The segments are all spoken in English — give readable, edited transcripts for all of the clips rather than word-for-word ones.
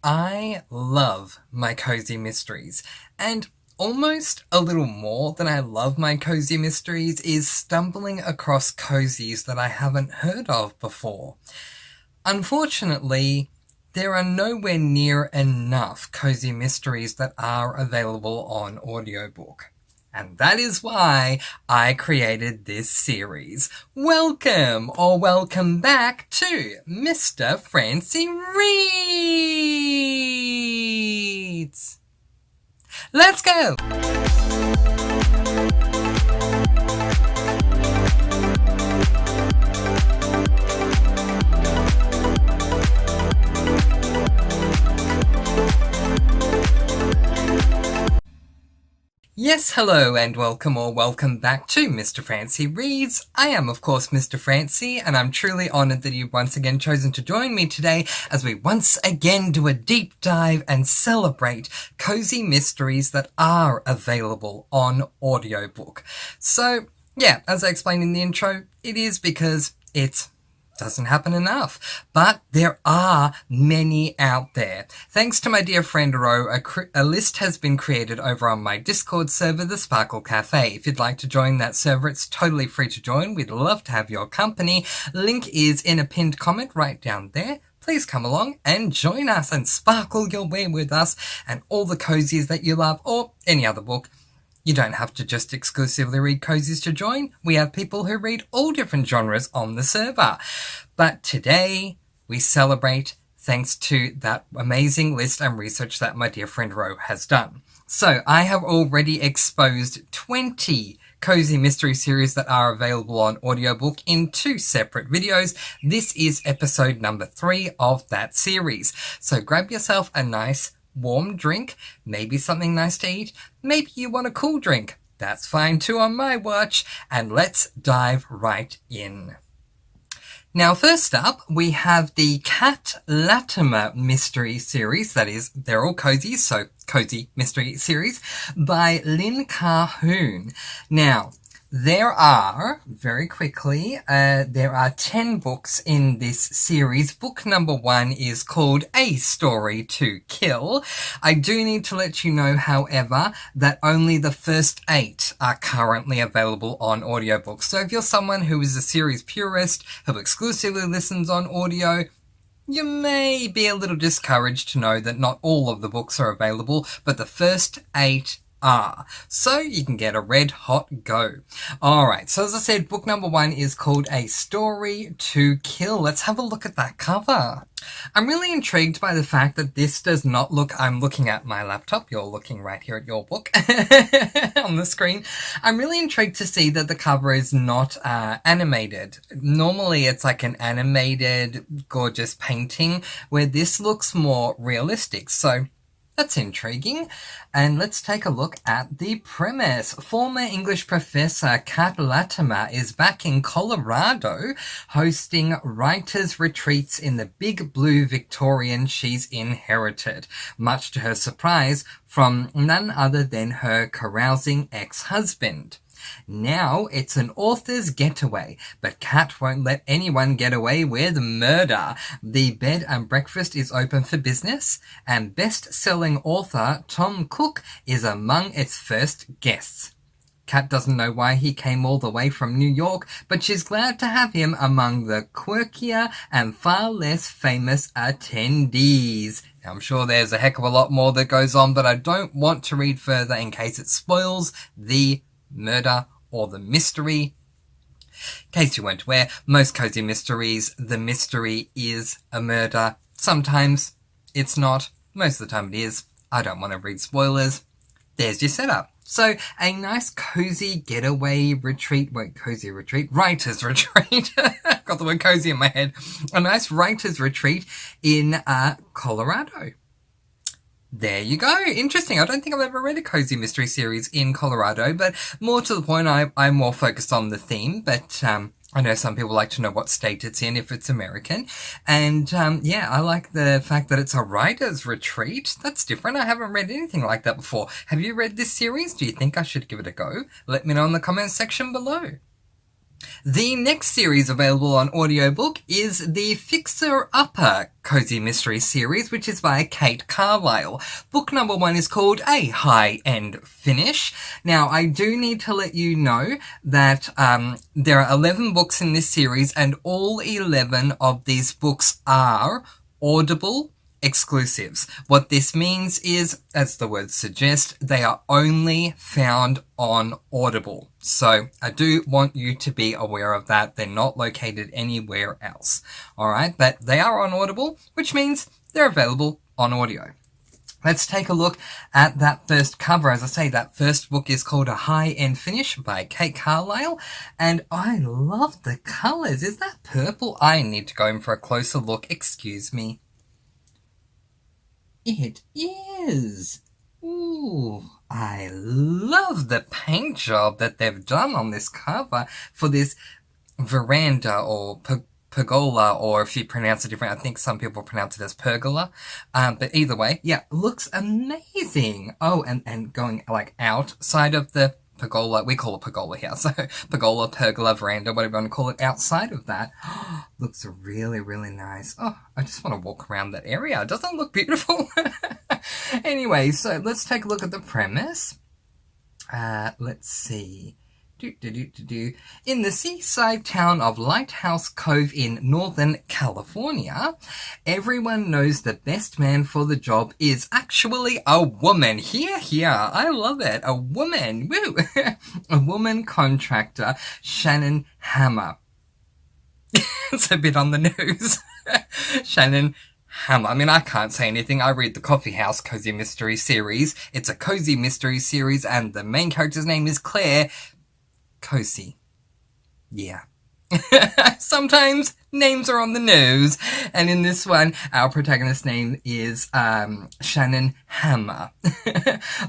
I love my cozy mysteries, and almost a little more than I love my cozy mysteries is stumbling across cozies that I haven't heard of before. Unfortunately, there are nowhere near enough cozy mysteries that are available on audiobook. And that is why I created this series. Welcome or welcome back to Mr. Francy Reads. Let's go! Yes, hello and welcome or welcome back to Mr. Francy Reads. I am, of course, Mr. Francy, and I'm truly honoured that you've once again chosen to join me today as we once again do a deep dive and celebrate cozy mysteries that are available on audiobook. So, yeah, as I explained in the intro, it is because it's doesn't happen enough, but there are many out there. Thanks to my dear friend Ro, a list has been created over on my Discord server, the Sparkle Cafe. If you'd like to join that server, it's totally free to join. We'd love to have your company. Link is in a pinned comment right down there. Please come along and join us and sparkle your way with us and all the cozies that you love, or any other book. You don't have to just exclusively read cozies to join. We have people who read all different genres on the server. But today, we celebrate thanks to that amazing list and research that my dear friend Ro has done. So, I have already exposed 20 cozy mystery series that are available on audiobook in 2 separate videos. This is episode number 3 of that series. So grab yourself a nice warm drink, maybe something nice to eat, maybe you want a cool drink. That's fine too on my watch, and let's dive right in. Now, first up, we have the Cat Latimer mystery series. That is, they're all cozy, so cozy mystery series by Lynn Calhoun. Now, there are, very quickly, there are 10 books in this series. Book number 1 is called A Story to Kill. I do need to let you know, however, that only the first 8 are currently available on audiobook. So if you're someone who is a series purist, who exclusively listens on audio, you may be a little discouraged to know that not all of the books are available, but the first 8 are. So you can get a red hot go. Alright, so as I said, book number 1 is called A Story to Kill. Let's have a look at that cover. I'm really intrigued by the fact that this does not look, I'm looking at my laptop, you're looking right here at your book on the screen. I'm really intrigued to see that the cover is not animated. Normally it's like an animated, gorgeous painting, where this looks more realistic. So that's intriguing. And let's take a look at the premise. Former English professor Cat Latimer is back in Colorado hosting writers' retreats in the big blue Victorian she's inherited, much to her surprise from none other than her carousing ex-husband. Now it's an author's getaway, but Cat won't let anyone get away with murder. The bed and breakfast is open for business, and best-selling author Tom Cook is among its first guests. Cat doesn't know why he came all the way from New York, but she's glad to have him among the quirkier and far less famous attendees. Now, I'm sure there's a heck of a lot more that goes on, but I don't want to read further in case it spoils the murder or the mystery. In case you weren't aware, most cozy mysteries, the mystery is a murder. Sometimes it's not. Most of the time it is. I don't want to read spoilers. There's your setup. So, a nice cozy getaway retreat, writer's retreat. Got the word cozy in my head. A nice writer's retreat in Colorado. There you go. Interesting. I don't think I've ever read a cozy mystery series in Colorado, but more to the point, I'm more focused on the theme, but I know some people like to know what state it's in if it's American. And yeah, I like the fact that it's a writer's retreat. That's different. I haven't read anything like that before. Have you read this series? Do you think I should give it a go? Let me know in the comments section below. The next series available on audiobook is the Fixer Upper Cozy Mystery series, which is by Kate Carlisle. Book number 1 is called A High-End Finish. Now, I do need to let you know that there are 11 books in this series, and all 11 of these books are Audible exclusives. What this means is, as the words suggest, they are only found on Audible. So I do want you to be aware of that. They're not located anywhere else. Alright, but they are on Audible, which means they're available on audio. Let's take a look at that first cover. As I say, that first book is called A High-End Finish by Kate Carlisle, and I love the colours. Is that purple? I need to go in for a closer look. Excuse me. It is. Ooh, I love the paint job that they've done on this cover for this veranda or pergola, or if you pronounce it different, I think some people pronounce it as pergola. But either way, yeah, looks amazing. Oh, and going like outside of the pergola, we call it pergola here, so pergola, veranda, whatever you want to call it, outside of that, looks really, really nice. Oh, I just want to walk around that area. Doesn't it look beautiful? Anyway, so let's take a look at the premise. Let's see. In the seaside town of Lighthouse Cove in Northern California, everyone knows the best man for the job is actually a woman. Here, I love it. A woman, woo! A woman contractor, Shannon Hammer. It's a bit on the nose. Shannon Hammer. I mean, I can't say anything. I read the Coffee House Cozy Mystery series. It's a cozy mystery series, and the main character's name is Claire. Cozy. Yeah. Sometimes names are on the nose, and in this one, our protagonist's name is Shannon Hammer.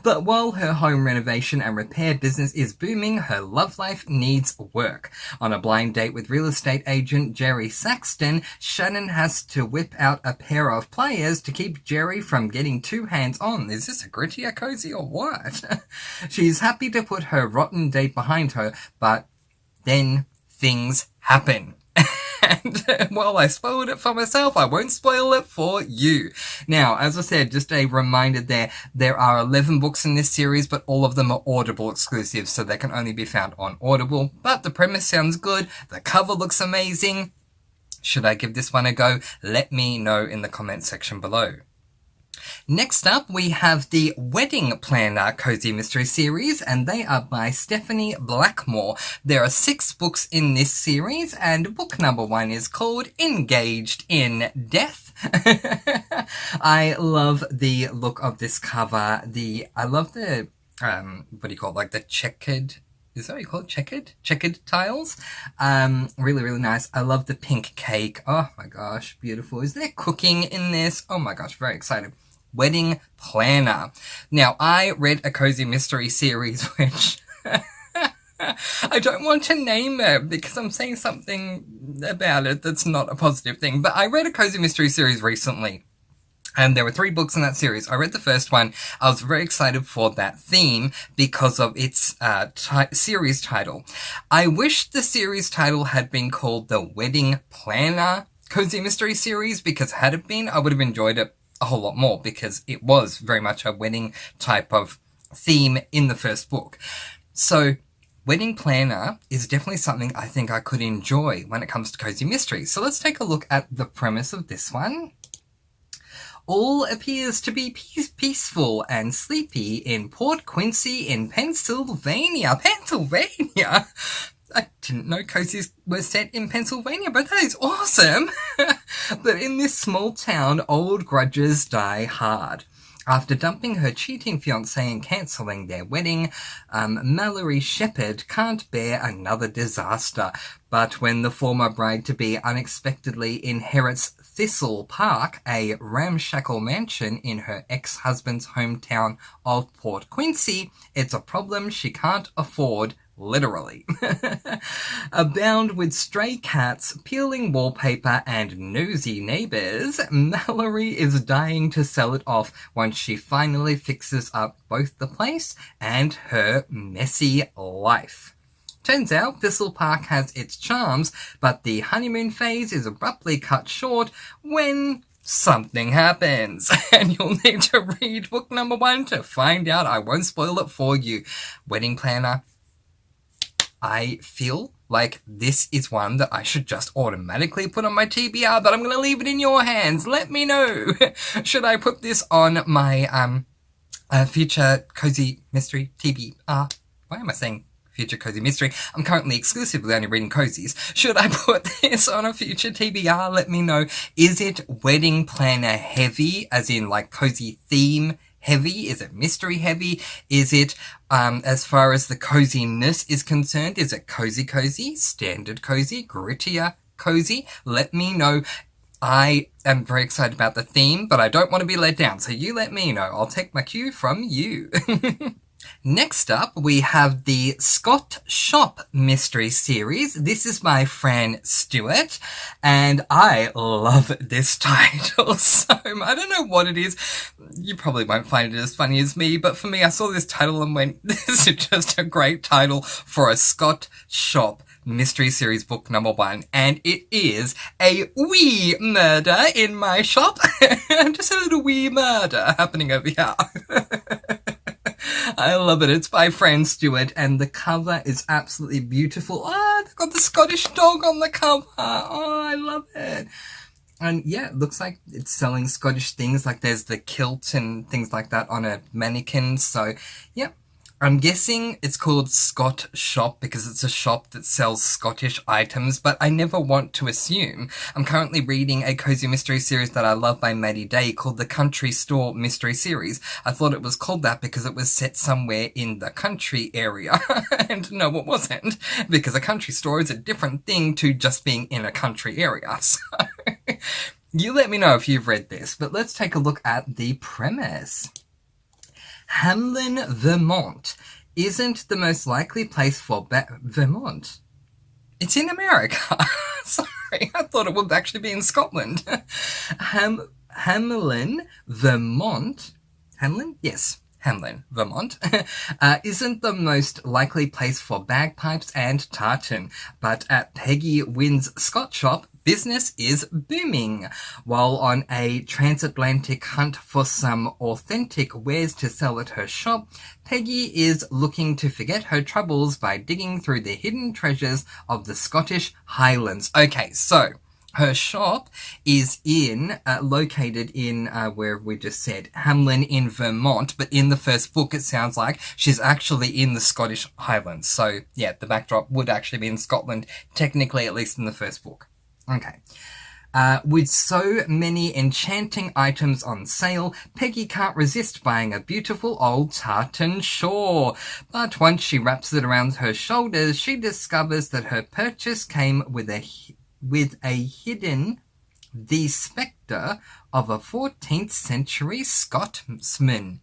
But while her home renovation and repair business is booming, her love life needs work. On a blind date with real estate agent Jerry Saxton, Shannon has to whip out a pair of pliers to keep Jerry from getting too hands-on. Is this a gritty, a cozy, or what? She's happy to put her rotten date behind her, but then things happen. And while I spoiled it for myself, I won't spoil it for you. Now, as I said, just a reminder there are 11 books in this series, but all of them are Audible exclusives, so they can only be found on Audible. But the premise sounds good. The cover looks amazing. Should I give this one a go? Let me know in the comment section below. Next up, we have the Wedding Planner Cozy Mystery Series, and they are by Stephanie Blackmore. There are 6 books in this series, and book number 1 is called Engaged in Death. I love the look of this cover. I love the, what do you call it, like the checkered... Is that what you call it? Checkered tiles. Really, really nice. I love the pink cake. Oh my gosh, beautiful. Is there cooking in this? Oh my gosh, very excited. Wedding Planner. Now, I read a cozy mystery series which I don't want to name it because I'm saying something about it that's not a positive thing, but I read a cozy mystery series recently. And there were 3 books in that series. I read the first one. I was very excited for that theme because of its series title. I wish the series title had been called the Wedding Planner Cozy Mystery Series, because had it been, I would have enjoyed it a whole lot more, because it was very much a wedding type of theme in the first book. So Wedding Planner is definitely something I think I could enjoy when it comes to cozy mysteries. So let's take a look at the premise of this one. All appears to be peaceful and sleepy in Port Quincy in Pennsylvania. Pennsylvania? I didn't know cozies were set in Pennsylvania, but that is awesome! But in this small town, old grudges die hard. After dumping her cheating fiancé and cancelling their wedding, Mallory Shepherd can't bear another disaster. But when the former bride-to-be unexpectedly inherits Thistle Park, a ramshackle mansion in her ex-husband's hometown of Port Quincy, it's a problem she can't afford, literally. Abound with stray cats, peeling wallpaper, and nosy neighbours, Mallory is dying to sell it off once she finally fixes up both the place and her messy life. Turns out Thistle Park has its charms, but the honeymoon phase is abruptly cut short when something happens. And you'll need to read book number 1 to find out. I won't spoil it for you. Wedding Planner. I feel like this is one that I should just automatically put on my TBR, but I'm going to leave it in your hands. Let me know. Should I put this on my future cozy mystery TBR? Why am I saying future cozy mystery? I'm currently exclusively only reading cozies. Should I put this on a future TBR? Let me know. Is it wedding planner heavy, as in like cozy theme heavy? Is it mystery heavy? Is it, as far as the coziness is concerned, is it cozy, standard cozy, grittier cozy? Let me know. I am very excited about the theme, but I don't want to be let down, so you let me know. I'll take my cue from you. Next up, we have the Scott Shop mystery series. This is by Fran Stewart, and I love this title so much. I don't know what it is. You probably won't find it as funny as me, but for me, I saw this title and went, this is just a great title for a Scott Shop mystery series book number 1, and it is a wee murder in my shop. Just a little wee murder happening over here. I love it. It's by Fran Stewart, and the cover is absolutely beautiful. Oh, they've got the Scottish dog on the cover. Oh, I love it. And yeah, it looks like it's selling Scottish things, like there's the kilt and things like that on a mannequin. So yeah, I'm guessing it's called Scott Shop because it's a shop that sells Scottish items, but I never want to assume. I'm currently reading a cozy mystery series that I love by Maddie Day called the Country Store Mystery Series. I thought it was called that because it was set somewhere in the country area. And no, it wasn't, because a country store is a different thing to just being in a country area. So you let me know if you've read this, but let's take a look at the premise. Hamlin, Vermont isn't the most likely place for Vermont. It's in America. Sorry, I thought it would actually be in Scotland. Hamlin, Vermont. Hamlin? Yes. Hamlin, Vermont, isn't the most likely place for bagpipes and tartan, but at Peggy Wynn's Scott Shop, business is booming. While on a transatlantic hunt for some authentic wares to sell at her shop, Peggy is looking to forget her troubles by digging through the hidden treasures of the Scottish Highlands. Okay, so her shop is located in, where we just said, Hamlin in Vermont, but in the first book it sounds like she's actually in the Scottish Highlands. So yeah, the backdrop would actually be in Scotland, technically, at least in the first book. Okay. With so many enchanting items on sale, Peggy can't resist buying a beautiful old tartan shawl. But once she wraps it around her shoulders, she discovers that her purchase came with the spectre of a 14th century Scotsman.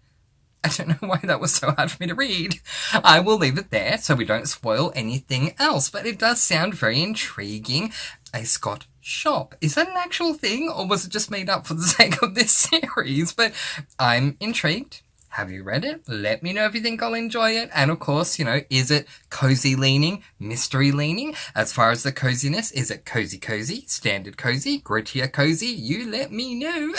I don't know why that was so hard for me to read. I will leave it there so we don't spoil anything else, but it does sound very intriguing. A Scott Shop. Is that an actual thing, or was it just made up for the sake of this series? But I'm intrigued. Have you read it? Let me know if you think I'll enjoy it. And of course, is it cozy leaning, mystery leaning? As far as the coziness, is it cozy, standard cozy, grittier cozy? You let me know.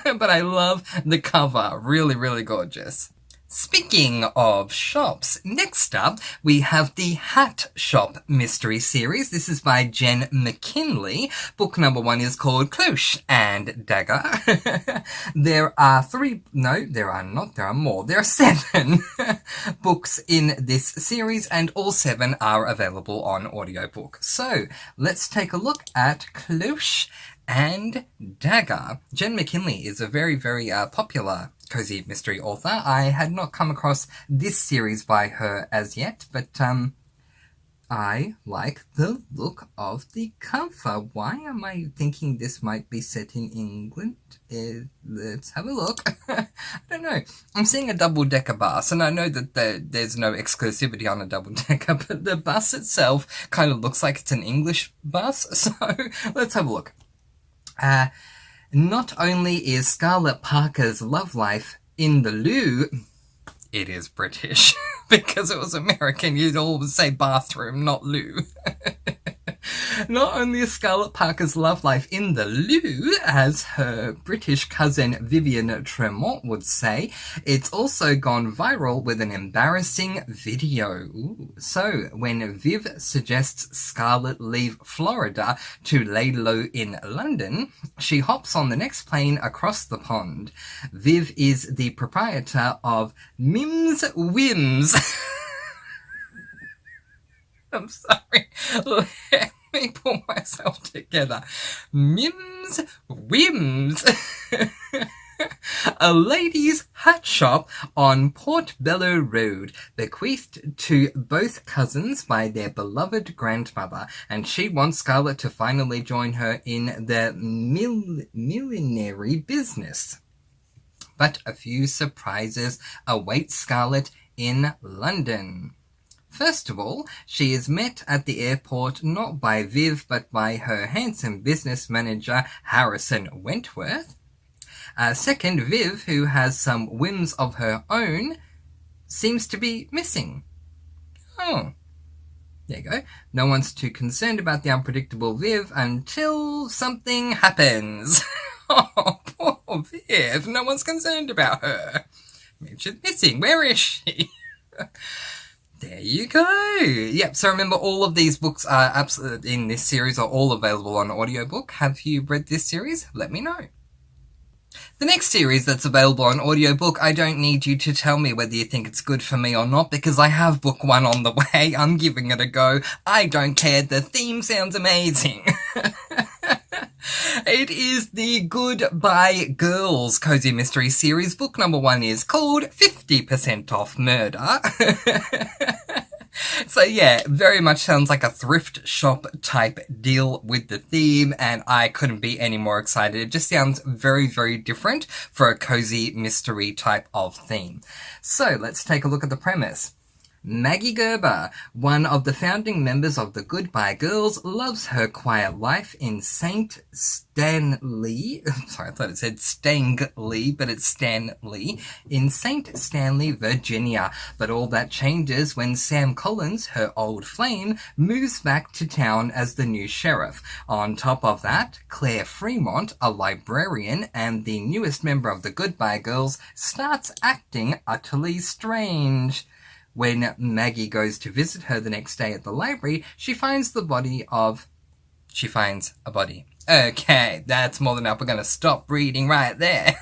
But I love the cover. Really, really gorgeous. Speaking of shops, next up we have the Hat Shop Mystery Series. This is by Jen McKinley. Book number 1 is called Cloche and Dagger. There are more. There are 7 books in this series, and all 7 are available on audiobook. So let's take a look at Cloche and Dagger. Jen McKinley is a very, very popular cozy mystery author. I had not come across this series by her as yet, but I like the look of the cover. Why am I thinking this might be set in England? Let's have a look. I don't know. I'm seeing a double-decker bus, and I know that there's no exclusivity on a double-decker, but the bus itself kind of looks like it's an English bus, so let's have a look. Not only is Scarlett Parker's love life in the loo, it is British. because it was American, you'd always say bathroom, not loo. Not only is Scarlett Parker's love life in the loo, as her British cousin Vivienne Tremont would say, it's also gone viral with an embarrassing video. Ooh. So, when Viv suggests Scarlett leave Florida to lay low in London, she hops on the next plane across the pond. Viv is the proprietor of Mim's Whims. I'm sorry. Let me pull myself together. Mim's Whims. A ladies' hat shop on Portobello Road, bequeathed to both cousins by their beloved grandmother, and she wants Scarlett to finally join her in the millinery business. But a few surprises await Scarlett in London. First of all, she is met at the airport not by Viv, but by her handsome business manager, Harrison Wentworth. Second, Viv, who has some whims of her own, seems to be missing. Oh, there you go. No one's too concerned about the unpredictable Viv until something happens. Oh, poor Viv. No one's concerned about her. Maybe she's missing. Where is she? There you go. Yep, so remember all of these books are absolutely in this series are all available on audiobook. Have you read this series? Let me know. The next series that's available on audiobook, I don't need you to tell me whether you think it's good for me or not, because I have book one on the way. I'm giving it a go. I don't care. The theme sounds amazing. It is the Goodbye Girls Cozy Mystery Series. Book number one is called 50% Off Murder. So yeah, very much sounds like a thrift shop type deal with the theme, and I couldn't be any more excited. It just sounds very, very different for a cozy mystery type of theme. So let's take a look at the premise. Maggie Gerber, one of the founding members of the Goodbye Girls, loves her quiet life in St. Stanley. Sorry, I thought it said Stanley, but it's Stanley. In St. Stanley, Virginia. But all that changes when Sam Collins, her old flame, moves back to town as the new sheriff. On top of that, Claire Fremont, a librarian and the newest member of the Goodbye Girls, starts acting utterly strange. When Maggie goes to visit her the next day at the library, she finds a body. Okay, that's more than enough. We're going to stop reading right there.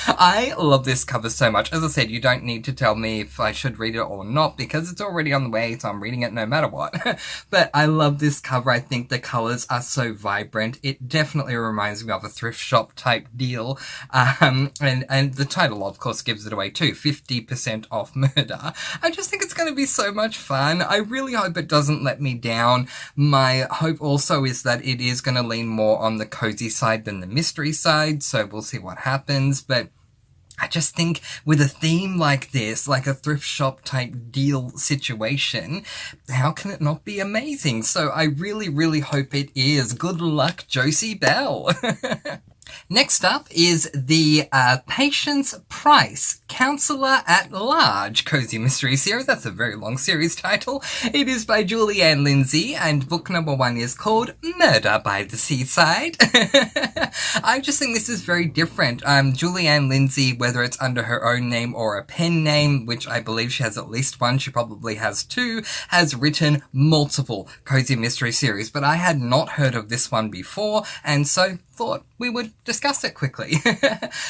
I love this cover so much. As I said, you don't need to tell me if I should read it or not, because it's already on the way, so I'm reading it no matter what. But I love this cover. I think the colours are so vibrant. It definitely reminds me of a thrift shop type deal. And the title, of course, gives it away too. 50% Off Murder. I just think it's going to be so much fun. I really hope it doesn't let me down. My hope also is that it is going to lean more on the cozy side than the mystery side, so we'll see what happens. But I just think with a theme like this, like a thrift shop type deal situation, how can it not be amazing? So I really, really hope it is. Good luck, Josie Bell. Next up is the Patience Price Counselor at Large Cozy Mystery Series. That's a very long series title. It is by Julianne Lindsay, and book number one is called Murder by the Seaside. I just think this is very different. Julianne Lindsay, whether it's under her own name or a pen name, which I believe she has at least one, she probably has two, has written multiple cozy mystery series, but I had not heard of this one before, and so thought we would discuss it quickly.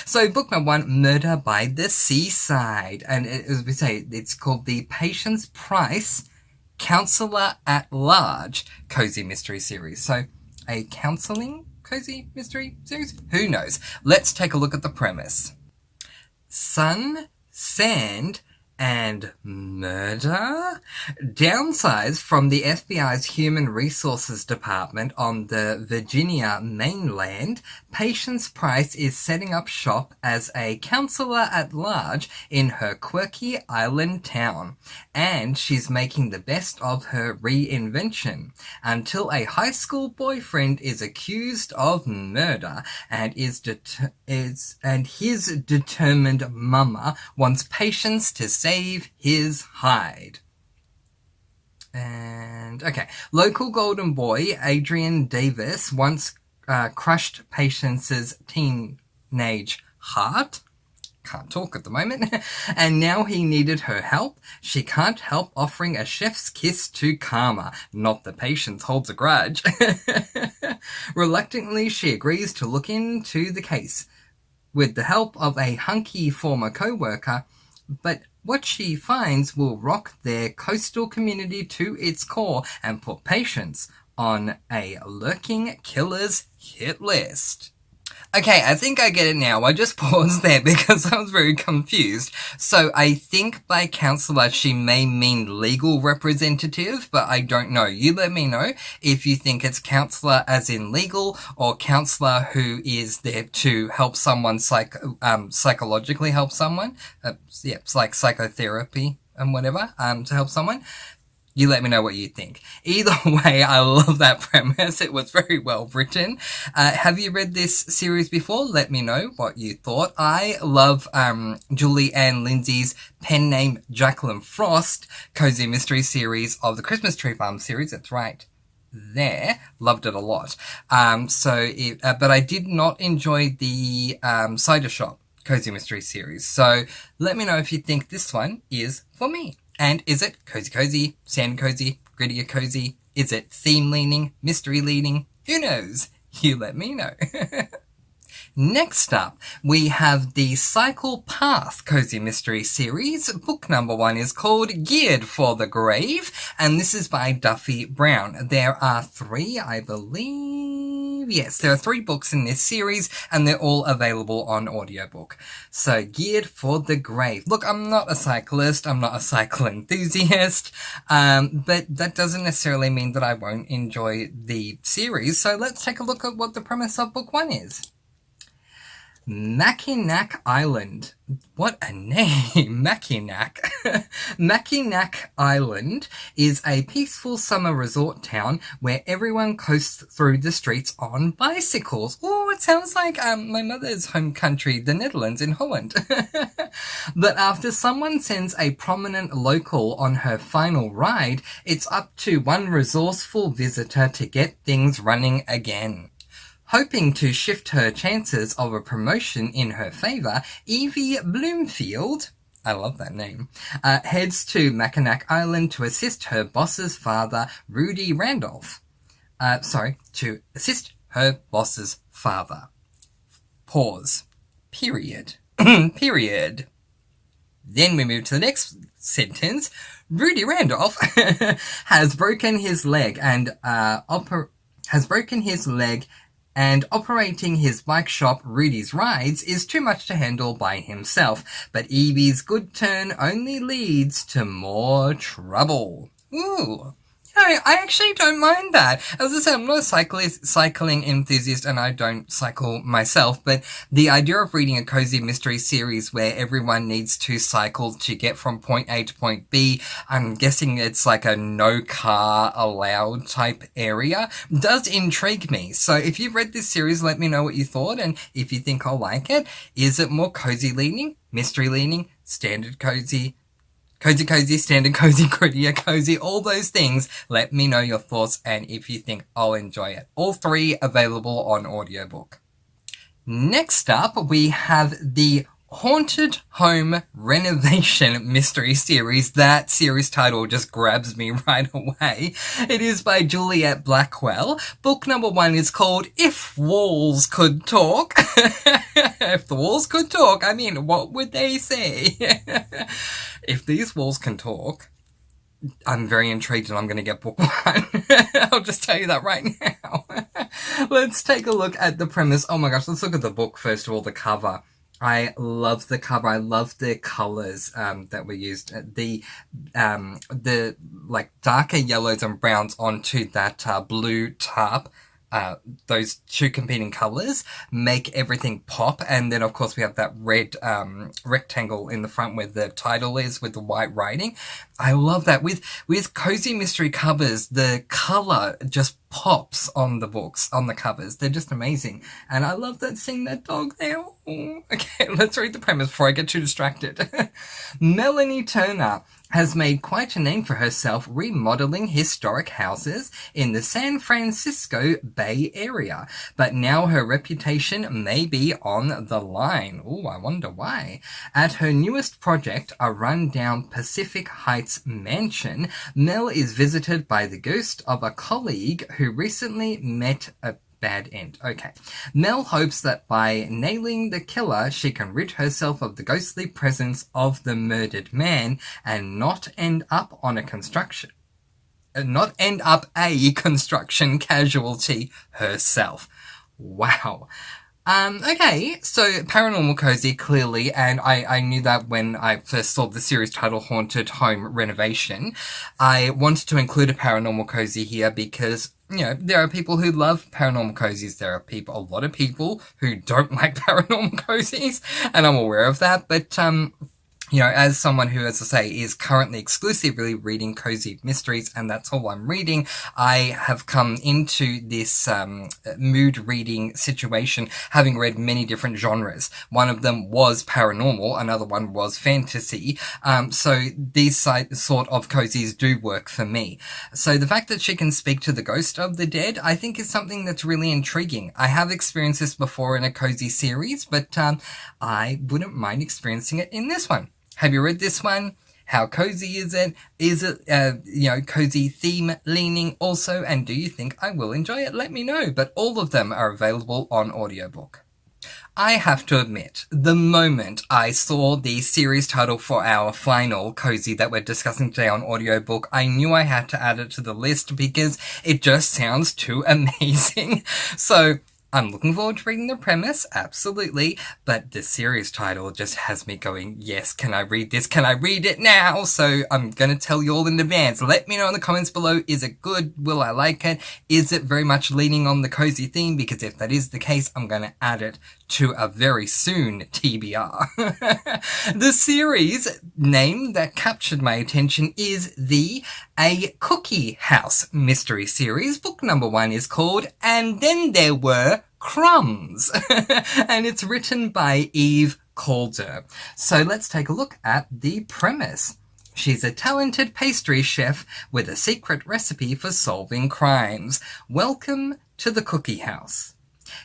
So book number one, Murder by the Seaside, and as we say, it's called the Patience Price Counselor at Large Cozy Mystery Series. So a counseling cozy mystery series? Who knows? Let's take a look at the premise. Sun, sand, and murder? Downsized from the FBI's Human Resources Department on the Virginia mainland, Patience Price is setting up shop as a counselor at large in her quirky island town, and she's making the best of her reinvention until a high school boyfriend is accused of murder, and his determined mama wants Patience to save save his hide. And, okay. Local golden boy Adrian Davis once crushed Patience's teenage heart. Can't talk at the moment. And now he needed her help. She can't help offering a chef's kiss to Karma. Not that Patience holds a grudge. Reluctantly, she agrees to look into the case with the help of a hunky former co-worker, but what she finds will rock their coastal community to its core and put Patience on a lurking killer's hit list. Okay, I think I get it now. I just paused there because I was very confused. So I think by counsellor she may mean legal representative, but I don't know. You let me know if you think it's counsellor as in legal or counsellor who is there to help someone psychologically help someone. It's like psychotherapy and whatever, to help someone. You let me know what you think. Either way, I love that premise. It was very well written. Have you read this series before? Let me know what you thought. I love Julie Ann Lindsay's pen name Jacqueline Frost cozy mystery series of the Christmas Tree Farm series. That's right. There. Loved it a lot. But I did not enjoy the Cider Shop cozy mystery series. So let me know if you think this one is for me. And is it cozy, standard cozy, grittier cozy? Is it theme leaning, mystery leaning? Who knows? You let me know. Next up, we have the Cycle Path Cozy Mystery Series. Book number 1 is called Geared for the Grave, and this is by Duffy Brown. There are 3, I believe. Yes, there are 3 books in this series, and they're all available on audiobook. So, Geared for the Grave. Look, I'm not a cyclist, I'm not a cycle enthusiast, but that doesn't necessarily mean that I won't enjoy the series. So let's take a look at what the premise of book 1 is. Mackinac Island. What a name, Mackinac. Mackinac Island is a peaceful summer resort town where everyone coasts through the streets on bicycles. Oh, it sounds like my mother's home country, the Netherlands in Holland. But after someone sends a prominent local on her final ride, it's up to one resourceful visitor to get things running again. Hoping to shift her chances of a promotion in her favour, Evie Bloomfield, I love that name, heads to Mackinac Island to assist her boss's father, Rudy Randolph. To assist her boss's father. Pause. Period. Period. Then we move to the next sentence. Rudy Randolph has broken his leg and operating his bike shop, Rudy's Rides, is too much to handle by himself, but Evie's good turn only leads to more trouble. Ooh. I actually don't mind that. As I said, I'm not a cycling enthusiast and I don't cycle myself, but the idea of reading a cozy mystery series where everyone needs to cycle to get from point A to point B, I'm guessing it's like a no car allowed type area, does intrigue me. So if you've read this series, let me know what you thought and if you think I'll like it. Is it more cozy leaning, mystery leaning, standard cozy, cozy, standard cozy, grittier cozy, all those things? Let me know your thoughts and if you think I'll enjoy it. All 3 available on audiobook. Next up, we have the Haunted Home Renovation Mystery Series. That series title just grabs me right away. It is by Juliet Blackwell. Book number 1 is called If Walls Could Talk. If the walls could talk, I mean, what would they say? If these walls can talk, I'm very intrigued and I'm going to get book 1. I'll just tell you that right now. Let's take a look at the premise. Oh my gosh, let's look at the book first of all, the cover. I love the cover. I love the colors that were used. The like darker yellows and browns onto that blue tarp. Those 2 competing colors make everything pop. And then, of course, we have that red rectangle in the front where the title is with the white writing. I love that. With cozy mystery covers, the color just pops on the books, on the covers. They're just amazing. And I love that seeing that dog there. Oh. Okay, let's read the premise before I get too distracted. Melanie Turner has made quite a name for herself remodeling historic houses in the San Francisco Bay Area, but now her reputation may be on the line. Oh, I wonder why. At her newest project, a rundown Pacific Heights mansion, Mel is visited by the ghost of a colleague who recently met a bad end. Okay. Mel hopes that by nailing the killer, she can rid herself of the ghostly presence of the murdered man and not end up a construction casualty herself. Wow. Okay, so Paranormal Cozy, clearly, and I knew that when I first saw the series title Haunted Home Renovation. I wanted to include a Paranormal Cozy here because, you know, there are people who love Paranormal Cozies. There are a lot of people who don't like Paranormal Cozies, and I'm aware of that, but, you know, as someone who, as I say, is currently exclusively reading cozy mysteries, and that's all I'm reading, I have come into this mood reading situation having read many different genres. One of them was paranormal, another one was fantasy, so these sort of cozies do work for me. So the fact that she can speak to the ghost of the dead, I think is something that's really intriguing. I have experienced this before in a cozy series, but I wouldn't mind experiencing it in this one. Have you read this one? How cozy is it? Is it, you know, cozy theme leaning also? And do you think I will enjoy it? Let me know. But all of them are available on audiobook. I have to admit, the moment I saw the series title for our final cozy that we're discussing today on audiobook, I knew I had to add it to the list because it just sounds too amazing. So I'm looking forward to reading the premise, absolutely, but the series title just has me going, yes, can I read this? Can I read it now? So I'm going to tell you all in advance. Let me know in the comments below, is it good? Will I like it? Is it very much leaning on the cozy theme? Because if that is the case, I'm going to add it to a very soon TBR. The series name that captured my attention is the A Cookie House mystery series. Book number 1 is called And Then There Were Crumbs, and it's written by Eve Calder. So let's take a look at the premise. She's a talented pastry chef with a secret recipe for solving crimes. Welcome to the Cookie House.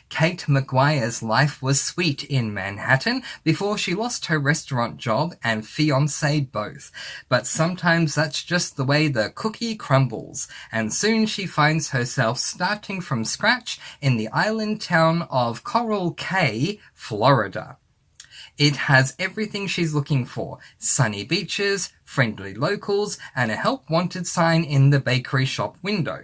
Kate McGuire's life was sweet in Manhattan before she lost her restaurant job and fiancé both. But sometimes that's just the way the cookie crumbles, and soon she finds herself starting from scratch in the island town of Coral Cay, Florida. It has everything she's looking for: sunny beaches, friendly locals, and a help wanted sign in the bakery shop window.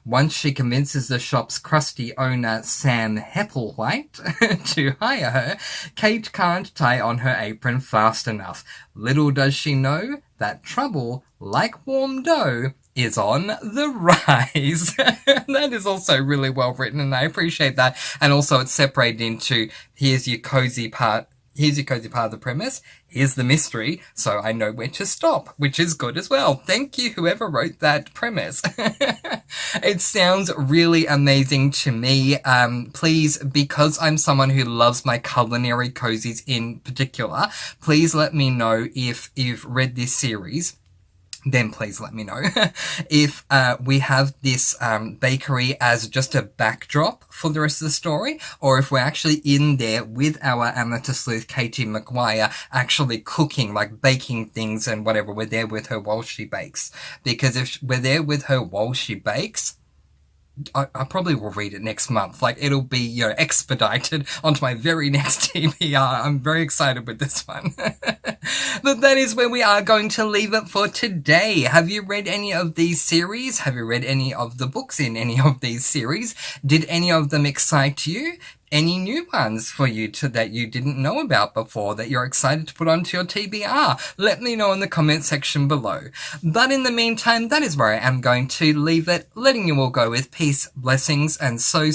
Once she convinces the shop's crusty owner, Sam Hepplewhite, to hire her, Kate can't tie on her apron fast enough. Little does she know that trouble, like warm dough, is on the rise. That is also really well written, and I appreciate that. And also it's separated into, here's your cozy part of the premise, here's the mystery, so I know where to stop, which is good as well. Thank you, whoever wrote that premise. It sounds really amazing to me. Please, because I'm someone who loves my culinary cozies in particular, please let me know if you've read this series. Then please let me know if we have this bakery as just a backdrop for the rest of the story, or if we're actually in there with our amateur sleuth Katie McGuire actually cooking, like baking things and whatever. We're there with her while she bakes. Because if we're there with her while she bakes, I probably will read it next month. Like, it'll be, you know, expedited onto my very next TBR. I'm very excited with this one. But that is where we are going to leave it for today. Have you read any of these series? Have you read any of the books in any of these series? Did any of them excite you? any new ones for you that you didn't know about before that you're excited to put onto your TBR. Let me know in the comment section below. But in the meantime, that is where I am going to leave it, letting you all go with peace, blessings, and so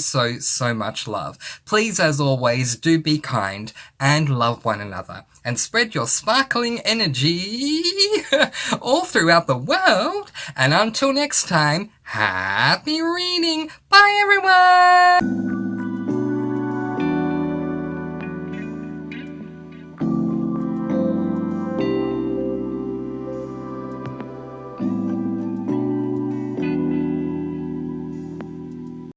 much love. Please, as always, do be kind and love one another, and spread your sparkling energy all throughout the world. And until next time, happy reading. Bye, everyone!